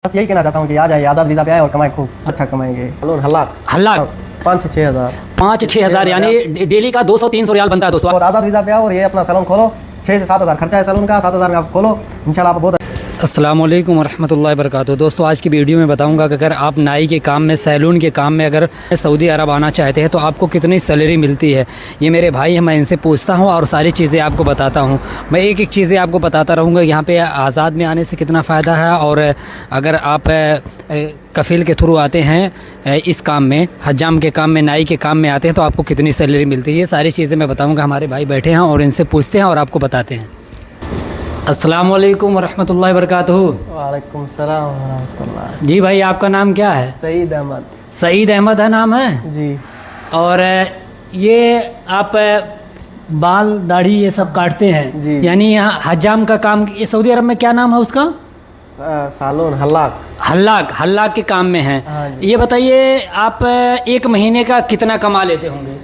बस यही कहना चाहता हूँ कि आ जाइए, आज़ाद वीज़ा पे आए और कमाए, खूब अच्छा कमाएंगे। हल्लाक हल्लाक 5-6 हज़ार यानी डेली का 200-300 रियाल बनता है दोस्तों। और आज़ाद वीज़ा पे आओ और ये अपना सैलून खोलो। 6 से 7 हज़ार खर्चा है सैलून का, 7 हज़ार में आप खोलो, इंशाल्लाह आप बहुत। अस्सलाम वालेकुम वरहमतुल्लाहि वबरकातुहू। दोस्तों आज की वीडियो में बताऊंगा कि अगर आप नाई के काम में, सैलून के काम में अगर सऊदी अरब आना चाहते हैं तो आपको कितनी सैलरी मिलती है। ये मेरे भाई हैं, मैं इनसे पूछता हूँ और सारी चीज़ें आपको बताता हूँ। मैं एक एक चीज़ें आपको बताता रहूँगा। यहाँ पे आज़ाद में आने से कितना फ़ायदा है, और अगर आप कफ़ील के थ्रू आते हैं इस काम में, हज्जाम के काम में, नाई के काम में आते हैं तो आपको कितनी सैलरी मिलती है, ये सारी चीज़ें मैं बताऊँगा। हमारे भाई बैठे हैं और इनसे पूछते हैं और आपको बताते हैं। अस्सलाम वालेकुम वरहमतुल्लाहि वबरकातुहू। वालेकुम सलाम वरहमतुल्लाह। जी भाई, आपका नाम क्या है? सईद अहमद। सईद अहमद है नाम है जी। और ये आप बाल दाढ़ी ये सब काटते हैं जी। यानी यहाँ हज्जाम का काम, ये सऊदी अरब में क्या नाम है उसका? सालून हल्लाक के काम में है। हाँ जी। ये बताइए, आप एक महीने का कितना कमा लेते होंगे?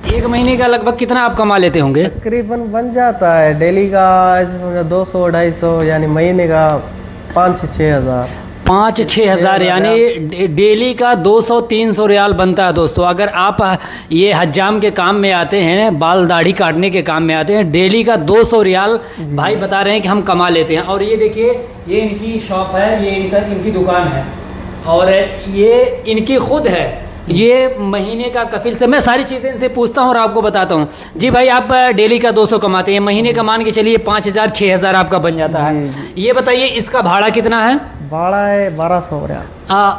एक महीने का लगभग कितना आप कमा लेते होंगे? तकरीबन बन जाता है डेली का 200-250, यानी महीने का 5-6 हज़ार। 5-6 हज़ार यानी डेली का 200-300 रियाल बनता है दोस्तों। अगर आप ये हज्जाम के काम में आते हैं, बाल दाढ़ी काटने के काम में आते हैं, डेली का 200 रियाल भाई बता रहे हैं कि हम कमा लेते हैं। और ये देखिए, ये इनकी शॉप है, ये इनकी दुकान है और ये इनकी खुद है। ये महीने का कफिल से मैं सारी चीज़ें इनसे पूछता हूँ और आपको बताता हूँ। जी भाई, आप डेली का 200 कमाते हैं, महीने का मान के चलिए 5,000-6 हज़ार आपका बन जाता है। ये बताइए, इसका भाड़ा कितना है? भाड़ा है 1200 रियाल।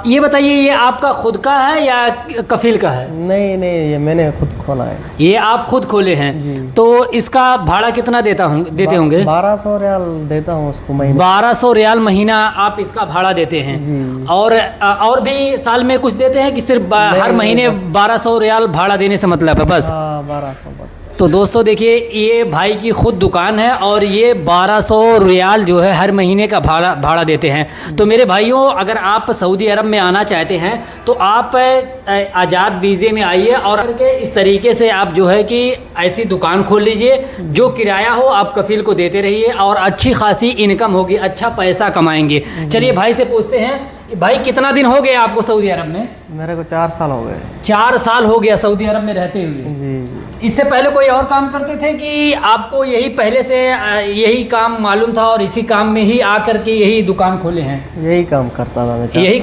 ये बताइए, ये आपका खुद का है या कफील का है? नहीं, ये मैंने खुद खोला है। ये आप खुद खोले हैं जी। तो इसका भाड़ा कितना देते होंगे? 1200 रियाल देता हूँ उसको महीने। 1200 रियाल महीना आप इसका भाड़ा देते हैं जी। और भी साल में कुछ देते हैं कि सिर्फ हर महीने 1200 रियाल भाड़ा देने से मतलब है बस? 1200 बस। तो दोस्तों देखिए, ये भाई की खुद दुकान है और ये 1200 रियाल जो है हर महीने का भाड़ा देते हैं। तो मेरे भाइयों, अगर आप सऊदी अरब में आना चाहते हैं तो आप आज़ाद वीज़े में आइए और इस तरीके से आप जो है कि ऐसी दुकान खोल लीजिए, जो किराया हो आप कफील को देते रहिए और अच्छी खासी इनकम होगी, अच्छा पैसा कमाएंगे। चलिए भाई से पूछते हैं, भाई कितना दिन हो गए आपको सऊदी अरब में? मेरे को 4 साल हो गए। 4 साल हो गया सऊदी अरब में रहते हुए? जी। इससे पहले कोई और काम करते थे कि आपको यही पहले से यही काम मालूम था और इसी काम में ही आकर के यही दुकान खोले हैं? यही काम करता था मैं। यही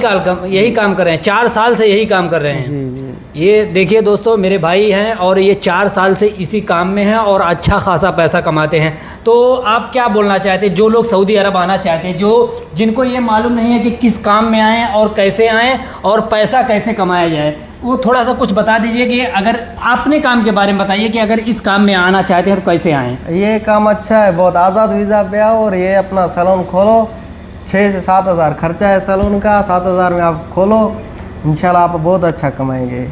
काम कर रहे हैं, 4 साल से यही काम कर रहे हैं। जी। ये देखिए दोस्तों, मेरे भाई हैं और ये 4 साल से इसी काम में हैं और अच्छा खासा पैसा कमाते हैं। तो आप क्या बोलना चाहते हैं, जो लोग सऊदी अरब आना चाहते हैं, जिनको ये मालूम नहीं है कि किस काम में आएँ और कैसे आएँ और पैसा कैसे कमाया जाए, वो थोड़ा सा कुछ बता दीजिए कि अगर अपने काम के बारे में बताइए कि अगर इस काम में आना चाहते हैं तो कैसे आएँ? ये काम अच्छा है बहुत। आज़ाद वीज़ा पे आओ और ये अपना सैलून खोलो। 6 से 7 हज़ार खर्चा है सैलून का, 7 हज़ार में आप खोलो, इंशाल्लाह आप बहुत अच्छा कमाएंगे।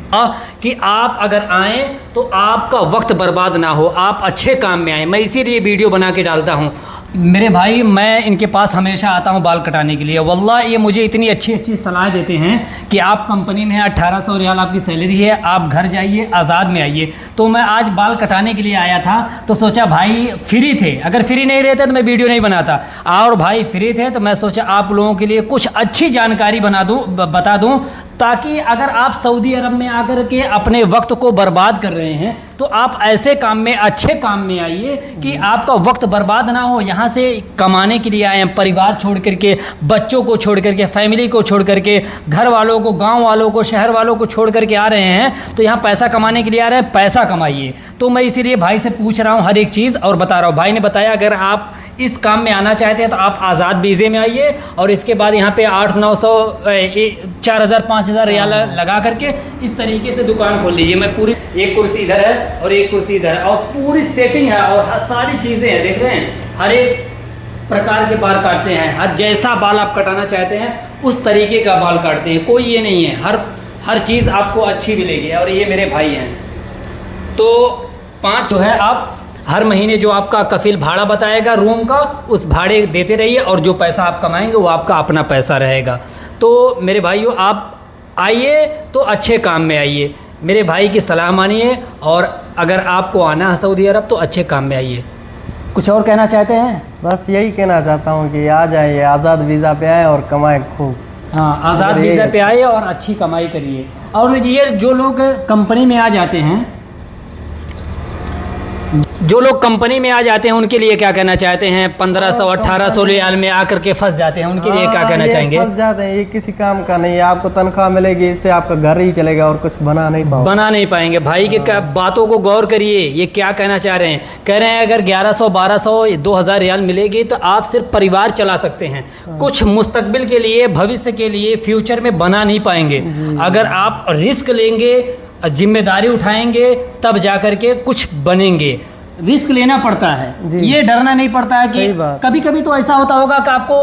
कि आप अगर आएँ तो आपका वक्त बर्बाद ना हो, आप अच्छे काम में आएँ। मैं इसीलिए वीडियो बना के डालता हूँ। मेरे भाई, मैं इनके पास हमेशा आता हूँ बाल कटाने के लिए। वल्लाह ये मुझे इतनी अच्छी सलाह देते हैं कि आप कंपनी में 1800 रियाल आपकी सैलरी है, आप घर जाइए, आज़ाद में आइए। तो मैं आज बाल कटाने के लिए आया था तो सोचा भाई फ्री थे, अगर फ्री नहीं रहते तो मैं वीडियो नहीं बनाता, और भाई फ्री थे तो मैं सोचा आप लोगों के लिए कुछ अच्छी जानकारी बता दूँ, ताकि अगर आप सऊदी अरब में आकर के अपने वक्त को बर्बाद कर रहे हैं तो आप ऐसे काम में, अच्छे काम में आइए कि आपका वक्त बर्बाद ना हो। यहाँ से कमाने के लिए आए हैं, परिवार छोड़ करके, बच्चों को छोड़ करके, फैमिली को छोड़ करके, घर वालों को, गांव वालों को, शहर वालों को छोड़ करके आ रहे हैं, तो यहाँ पैसा कमाने के लिए आ रहे हैं, पैसा कमाइए। तो मैं इसीलिए भाई से पूछ रहा हूँ हर एक चीज़ और बता रहा हूँ। भाई ने बताया अगर आप इस काम में आना चाहते हैं तो आप आज़ाद वीज़े में आइए और इसके बाद यहाँ पे 800-900 4,000-5,000 रियाल लगा करके इस तरीके से दुकान खोल लीजिए। मैं पूरी, एक कुर्सी इधर है और एक कुर्सी इधर है और पूरी सेटिंग है और सारी चीज़ें हैं, देख रहे हैं, हर एक प्रकार के बाल काटते हैं, हर जैसा बाल आप कटाना चाहते हैं उस तरीके का बाल काटते हैं, कोई ये नहीं है, हर चीज़ आपको अच्छी मिलेगी। और ये मेरे भाई हैं। तो 5 जो है, आप हर महीने जो आपका कफील भाड़ा बताएगा रूम का, उस भाड़े देते रहिए और जो पैसा आप कमाएंगे वो आपका अपना पैसा रहेगा। तो मेरे भाइयों, आप आइए तो अच्छे काम में आइए, मेरे भाई की सलाह मानिए, और अगर आपको आना है सऊदी अरब तो अच्छे काम में आइए। कुछ और कहना चाहते हैं? बस यही कहना चाहता हूँ कि आ जाइए, आज़ाद वीज़ा पे आए और कमाएं खूब। हाँ, आज़ाद वीज़ा पे आइए और अच्छी कमाई करिए। और ये जो लोग कंपनी में आ जाते हैं, उनके लिए क्या कहना चाहते हैं? 1500 1800 रियाल में आकर के फंस जाते हैं, उनके लिए क्या कहना चाहेंगे? फंस जाते हैं, ये किसी काम का नहीं है। आपको तनख्वाह मिलेगी, इससे आपका घर ही चलेगा और कुछ बना नहीं पाएंगे। भाई की बातों को गौर करिए, ये क्या कहना चाह रहे हैं? कह रहे हैं अगर 1100 1200 2000 रियाल मिलेगी तो आप सिर्फ परिवार चला सकते हैं, कुछ मुस्तकबिल के लिए, भविष्य के लिए, फ्यूचर में बना नहीं पाएंगे। अगर आप रिस्क लेंगे, जिम्मेदारी उठाएंगे, तब जा कर के कुछ बनेंगे। रिस्क लेना पड़ता है, ये डरना नहीं पड़ता है कि कभी कभी तो ऐसा होता होगा कि आपको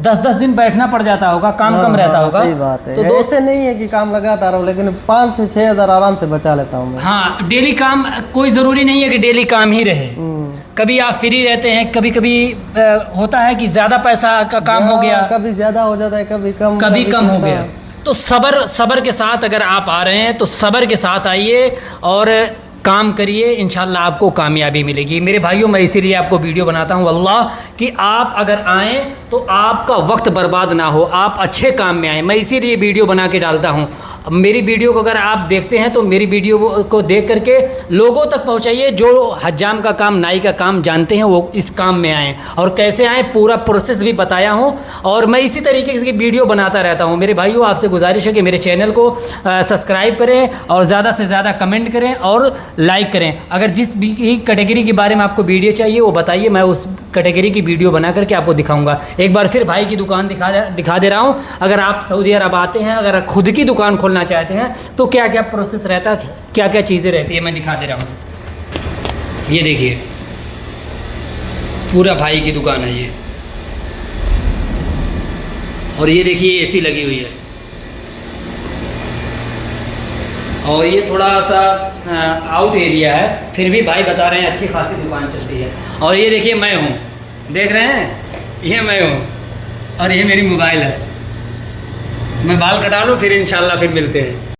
10-10 दिन बैठना पड़ जाता होगा, काम कम रहता होगा। सही बात है। तो दोस्त नहीं है कि काम लगाता रहो, लेकिन 5 से 6 हज़ार आराम से बचा लेता हूँ मैं। हाँ, डेली काम, कोई ज़रूरी नहीं है कि डेली काम ही रहे। कभी आप फ्री रहते हैं, कभी कभी होता है कि ज़्यादा पैसा का काम हो गया, कभी ज़्यादा हो जाता है, कभी कम हो गया। तो सब्र के साथ अगर आप आ रहे हैं तो सब्र के साथ आइए और काम करिए, इंशाल्लाह आपको कामयाबी मिलेगी। मेरे भाइयों, मैं इसीलिए आपको वीडियो बनाता हूँ वल्लाह कि आप अगर आएँ तो आपका वक्त बर्बाद ना हो, आप अच्छे काम में आएँ। मैं इसीलिए वीडियो बना के डालता हूँ। मेरी वीडियो को अगर आप देखते हैं तो मेरी वीडियो को देख करके लोगों तक पहुंचाइए। जो हज्जाम का काम, नाई का काम जानते हैं, वो इस काम में आएँ। और कैसे आएँ, पूरा प्रोसेस भी बताया हूँ, और मैं इसी तरीके की वीडियो बनाता रहता हूँ। मेरे भाइयों, आपसे गुजारिश है कि मेरे चैनल को सब्सक्राइब करें और ज़्यादा से ज़्यादा कमेंट करें और लाइक करें। अगर जिस भी कैटेगरी के बारे में आपको वीडियो चाहिए वो बताइए, मैं उस कैटेगरी की वीडियो बना करके आपको दिखाऊंगा। एक बार फिर भाई की दुकान दिखा दे रहा हूँ। अगर आप सऊदी अरब आते हैं, अगर खुद की दुकान खोलना चाहते हैं तो क्या क्या प्रोसेस रहता है, क्या क्या चीज़ें रहती है, मैं दिखा दे रहा हूँ। ये देखिए, पूरा भाई की दुकान है ये। और ये देखिए एसी लगी हुई है, और ये थोड़ा सा आउट एरिया है, फिर भी भाई बता रहे हैं अच्छी खासी दुकान चलती है। और ये देखिए मैं हूँ, देख रहे हैं, ये मैं हूँ, और ये मेरी मोबाइल है। मैं बाल कटा लूँ, फिर इंशाल्लाह फिर मिलते हैं।